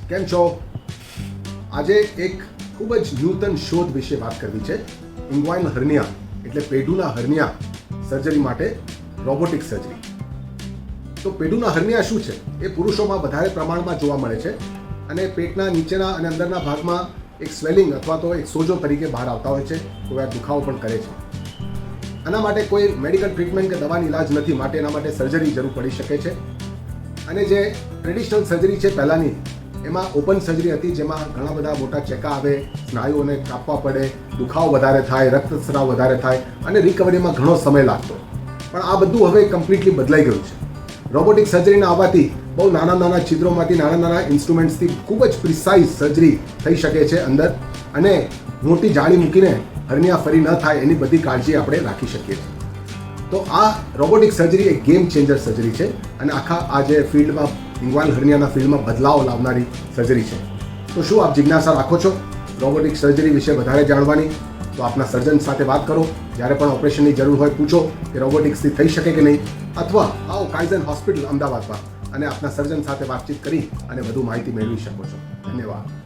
કેમ છો? આજે એક ખૂબ જ નૂતન શોધ વિશે વાત કરવી છે. ઇંગ્વાઇનલ હર્નિયા એટલે પેઢુના હર્નિયા સર્જરી માટે રોબોટિક સર્જરી. તો પેઢુના હર્નિયા શું છે? એ પુરુષોમાં વધારે પ્રમાણમાં જોવા મળે છે અને પેટના નીચેના અને અંદરના ભાગમાં એક સ્વેલિંગ અથવા તો એક સોજો તરીકે બહાર આવતા હોય છે. કોઈ વાર દુખાવો પણ કરે છે. આના માટે કોઈ મેડિકલ ટ્રીટમેન્ટ કે દવાની ઇલાજ નથી, માટે એના માટે સર્જરી જરૂર પડી શકે છે. અને જે ટ્રેડિશનલ સર્જરી છે પહેલાંની, એમાં ઓપન સર્જરી હતી, જેમાં ઘણા બધા મોટા ચેકા આવે, સ્નાયુઓને કાપવા પડે, દુખાવો વધારે થાય, રક્તસ્રાવ વધારે થાય અને રિકવરીમાં ઘણો સમય લાગતો. પણ આ બધું હવે કમ્પ્લીટલી બદલાઈ ગયું છે. રોબોટિક સર્જરીના આવવાથી બહુ નાના નાના છિદ્રોમાંથી, નાના નાના ઇન્સ્ટ્રુમેન્ટ્સથી ખૂબ જ પ્રિસાઇઝ સર્જરી થઈ શકે છે અંદર, અને મોટી જાળી મૂકીને હર્નિયા ફરી ન થાય એની બધી કાળજી આપણે રાખી શકીએ છીએ. તો આ રોબોટિક સર્જરી એક ગેમ ચેન્જર સર્જરી છે અને આખા આ જે ફિલ્ડમાં, ઇંગ્વાઇનલ હર્નિયાના ફિલ્ડમાં બદલાવ લાવનારી સર્જરી છે. તો શું આપ જિજ્ઞાસા રાખો છો રોબોટિક સર્જરી વિશે વધારે જાણવાની? તો આપના સર્જન સાથે વાત કરો. જ્યારે પણ ઓપરેશનની જરૂર હોય પૂછો કે રોબોટિક્સથી થઈ શકે કે નહીં, અથવા આવો કાઇઝન હોસ્પિટલ અમદાવાદમાં અને આપના સર્જન સાથે વાતચીત કરી અને વધુ માહિતી મેળવી શકો છો. ધન્યવાદ.